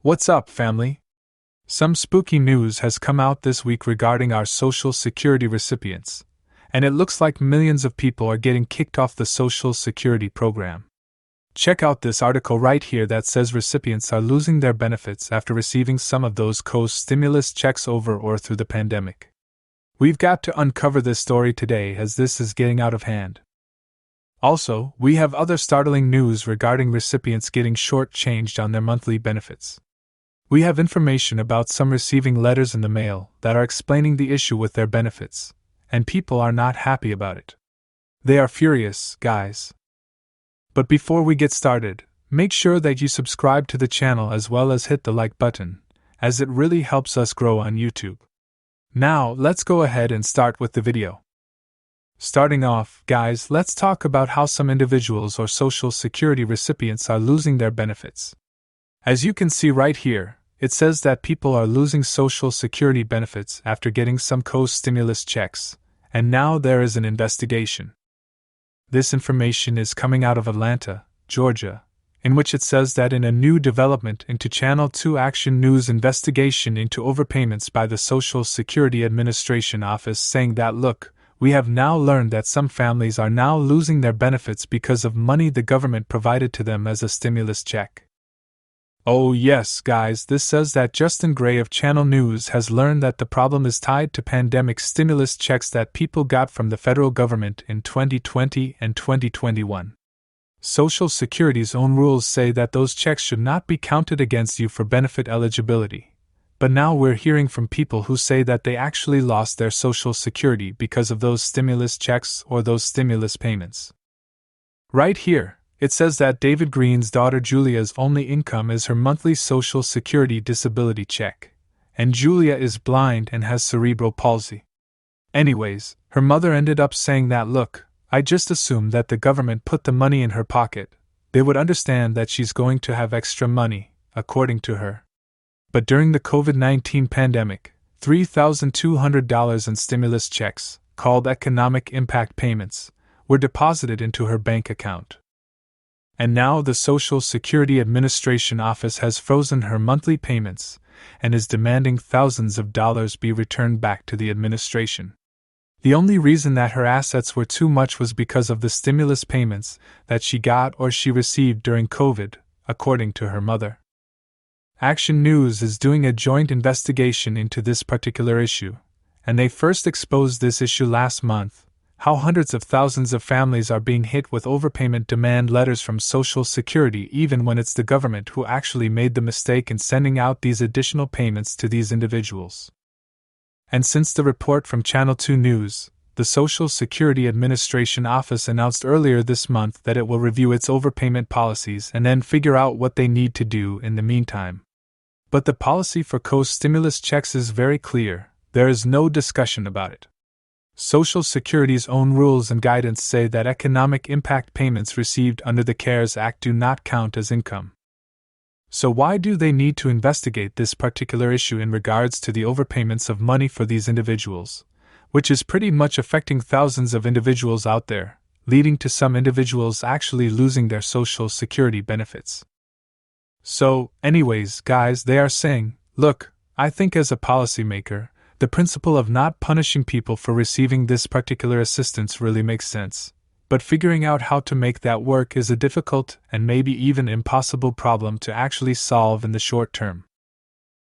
What's up, family? Some spooky news has come out this week regarding our Social Security recipients, and it looks like millions of people are getting kicked off the Social Security program. Check out this article right here that says recipients are losing their benefits after receiving some of those stimulus checks over or through the pandemic. We've got to uncover this story today as this is getting out of hand. Also, we have other startling news regarding recipients getting short-changed on their monthly benefits. We have information about some receiving letters in the mail that are explaining the issue with their benefits, and people are not happy about it. They are furious, guys. But before we get started, make sure that you subscribe to the channel as well as hit the like button, as it really helps us grow on YouTube. Now, let's go ahead and start with the video. Starting off, guys, let's talk about how some individuals or Social Security recipients are losing their benefits. As you can see right here, it says that people are losing Social Security benefits after getting some stimulus checks, and now there is an investigation. This information is coming out of Atlanta, Georgia, in which it says that in a new development into Channel 2 Action News investigation into overpayments by the Social Security Administration office saying that look, we have now learned that some families are now losing their benefits because of money the government provided to them as a stimulus check. Oh yes, guys, this says that Justin Gray of Channel News has learned that the problem is tied to pandemic stimulus checks that people got from the federal government in 2020 and 2021. Social Security's own rules say that those checks should not be counted against you for benefit eligibility. But now we're hearing from people who say that they actually lost their Social Security because of those stimulus checks or those stimulus payments. Right here, it says that David Green's daughter Julia's only income is her monthly Social Security disability check, and Julia is blind and has cerebral palsy. Anyways, her mother ended up saying that look, I just assumed that the government put the money in her pocket. They would understand that she's going to have extra money, according to her. But during the COVID-19 pandemic, $3,200 in stimulus checks, called economic impact payments, were deposited into her bank account. And now the Social Security Administration office has frozen her monthly payments and is demanding thousands of dollars be returned back to the administration. The only reason that her assets were too much was because of the stimulus payments that she got or she received during COVID, according to her mother. Action News is doing a joint investigation into this particular issue, and they first exposed this issue last month. How hundreds of thousands of families are being hit with overpayment demand letters from Social Security even when it's the government who actually made the mistake in sending out these additional payments to these individuals. And since the report from Channel 2 News, the Social Security Administration office announced earlier this month that it will review its overpayment policies and then figure out what they need to do in the meantime. But the policy for stimulus checks is very clear, there is no discussion about it. Social Security's own rules and guidance say that economic impact payments received under the CARES Act do not count as income. So why do they need to investigate this particular issue in regards to the overpayments of money for these individuals, which is pretty much affecting thousands of individuals out there, leading to some individuals actually losing their Social Security benefits? So, anyways, guys, they are saying, look, I think as a policymaker, the principle of not punishing people for receiving this particular assistance really makes sense, but figuring out how to make that work is a difficult and maybe even impossible problem to actually solve in the short term.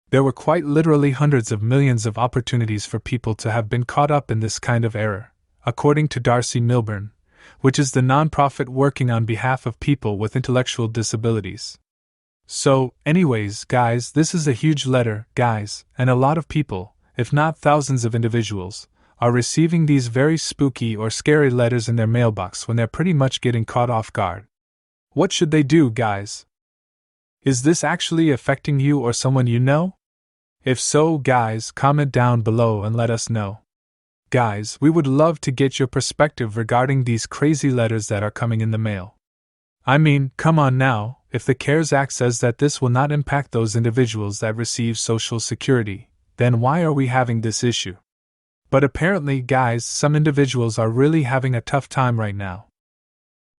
There were quite literally hundreds of millions of opportunities for people to have been caught up in this kind of error, according to Darcy Milburn, which is the nonprofit working on behalf of people with intellectual disabilities. So, anyways, guys, this is a huge letter, guys, and a lot of people, if not thousands of individuals, are receiving these very spooky or scary letters in their mailbox when they're pretty much getting caught off guard. What should they do, guys? Is this actually affecting you or someone you know? If so, guys, comment down below and let us know. Guys, we would love to get your perspective regarding these crazy letters that are coming in the mail. I mean, come on now, if the CARES Act says that this will not impact those individuals that receive Social Security, then why are we having this issue? But apparently, guys, some individuals are really having a tough time right now.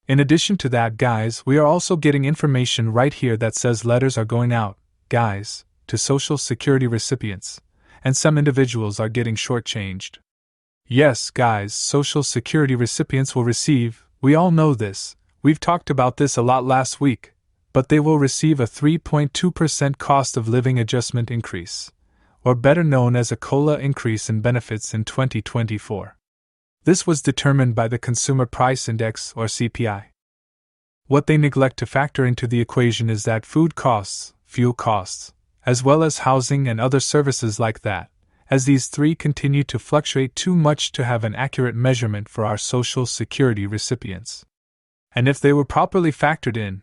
In addition to that, guys, we are also getting information right here that says letters are going out, guys, to Social Security recipients, and some individuals are getting shortchanged. Yes, guys, Social Security recipients will receive, we all know this, we've talked about this a lot last week, but they will receive a 3.2% cost of living adjustment increase, or better known as a COLA increase in benefits in 2024. This was determined by the Consumer Price Index, or CPI. What they neglect to factor into the equation is that food costs, fuel costs, as well as housing and other services like that, as these three continue to fluctuate too much to have an accurate measurement for our Social Security recipients. And if they were properly factored in,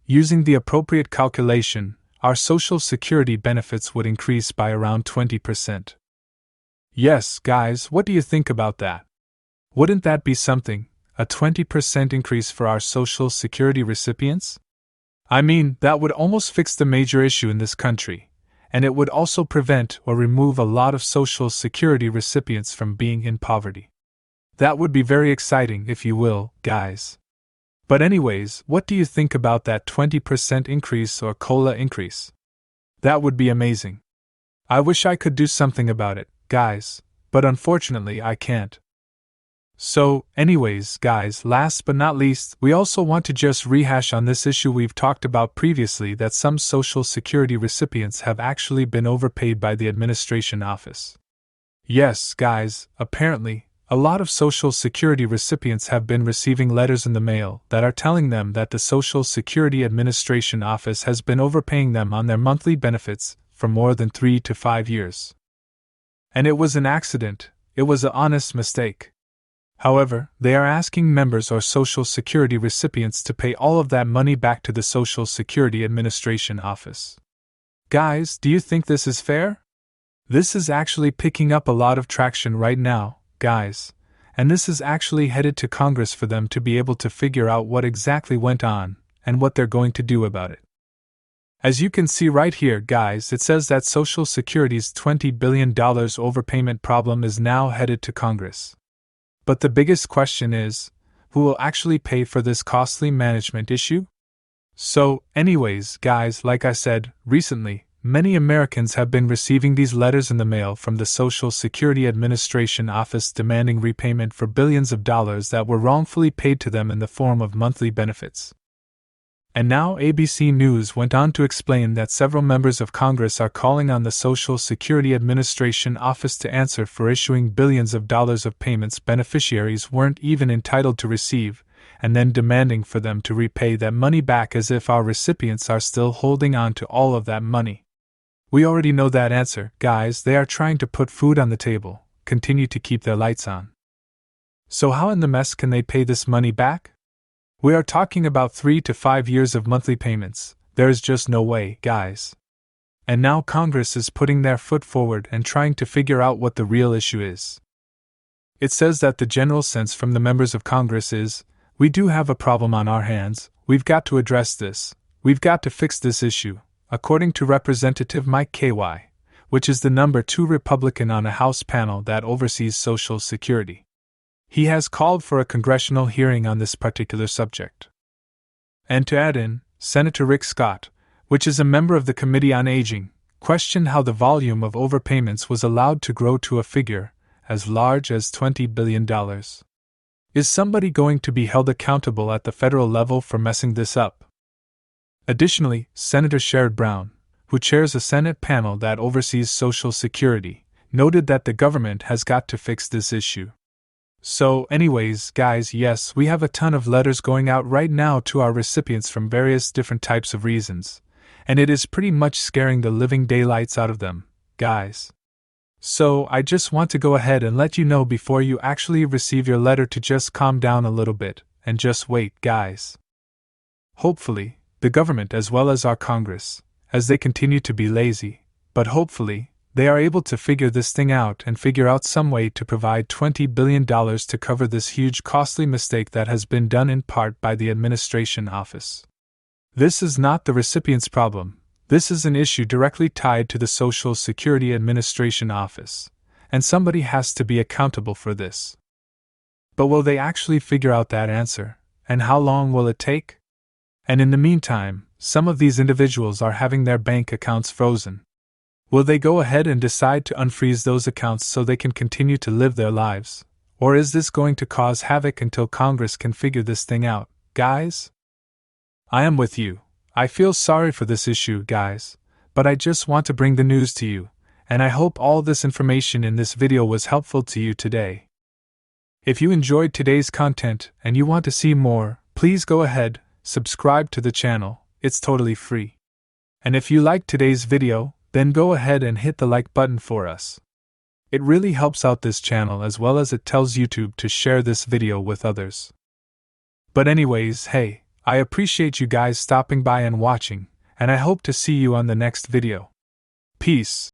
using the appropriate calculation, our Social Security benefits would increase by around 20%. Yes, guys, what do you think about that? Wouldn't that be something, a 20% increase for our Social Security recipients? I mean, that would almost fix the major issue in this country, and it would also prevent or remove a lot of Social Security recipients from being in poverty. That would be very exciting, if you will, guys. But anyways, what do you think about that 20% increase or COLA increase? That would be amazing. I wish I could do something about it, guys, but unfortunately I can't. So, anyways, guys, last but not least, we also want to just rehash on this issue we've talked about previously, that some Social Security recipients have actually been overpaid by the administration office. Yes, guys, apparently, a lot of Social Security recipients have been receiving letters in the mail that are telling them that the Social Security Administration office has been overpaying them on their monthly benefits for more than 3 to 5 years. And it was an accident, it was an honest mistake. However, they are asking members or Social Security recipients to pay all of that money back to the Social Security Administration office. Guys, do you think this is fair? This is actually picking up a lot of traction right now, guys, and this is actually headed to Congress for them to be able to figure out what exactly went on and what they're going to do about it. As you can see right here, guys, it says that Social Security's $20 billion overpayment problem is now headed to Congress. But the biggest question is, who will actually pay for this costly management issue? So, anyways, guys, like I said, recently, many Americans have been receiving these letters in the mail from the Social Security Administration office demanding repayment for billions of dollars that were wrongfully paid to them in the form of monthly benefits. And now ABC News went on to explain that several members of Congress are calling on the Social Security Administration office to answer for issuing billions of dollars of payments beneficiaries weren't even entitled to receive, and then demanding for them to repay that money back as if our recipients are still holding on to all of that money. We already know that answer, guys. They are trying to put food on the table, continue to keep their lights on. So how in the mess can they pay this money back? We are talking about 3 to 5 years of monthly payments. There is just no way, guys. And now Congress is putting their foot forward and trying to figure out what the real issue is. It says that the general sense from the members of Congress is, we do have a problem on our hands, we've got to address this, we've got to fix this issue, according to Representative Mike K.Y., which is the number 2 Republican on a House panel that oversees Social Security. He has called for a congressional hearing on this particular subject. And to add in, Senator Rick Scott, which is a member of the Committee on Aging, questioned how the volume of overpayments was allowed to grow to a figure as large as $20 billion. Is somebody going to be held accountable at the federal level for messing this up? Additionally, Senator Sherrod Brown, who chairs a Senate panel that oversees Social Security, noted that the government has got to fix this issue. So, anyways, guys, yes, we have a ton of letters going out right now to our recipients from various different types of reasons, and it is pretty much scaring the living daylights out of them, guys. So, I just want to go ahead and let you know before you actually receive your letter to just calm down a little bit and just wait, guys. Hopefully, the government as well as our Congress, as they continue to be lazy, but hopefully, they are able to figure this thing out and figure out some way to provide $20 billion to cover this huge costly mistake that has been done in part by the administration office. This is not the recipient's problem. This is an issue directly tied to the Social Security Administration office, and somebody has to be accountable for this. But will they actually figure out that answer, and how long will it take? And in the meantime, some of these individuals are having their bank accounts frozen. Will they go ahead and decide to unfreeze those accounts so they can continue to live their lives? Or is this going to cause havoc until Congress can figure this thing out, guys? I am with you. I feel sorry for this issue, guys, but I just want to bring the news to you, and I hope all this information in this video was helpful to you today. If you enjoyed today's content and you want to see more, please go ahead, subscribe to the channel, it's totally free. And if you liked today's video, then go ahead and hit the like button for us. It really helps out this channel as well as it tells YouTube to share this video with others. But anyways, hey, I appreciate you guys stopping by and watching, and I hope to see you on the next video. Peace.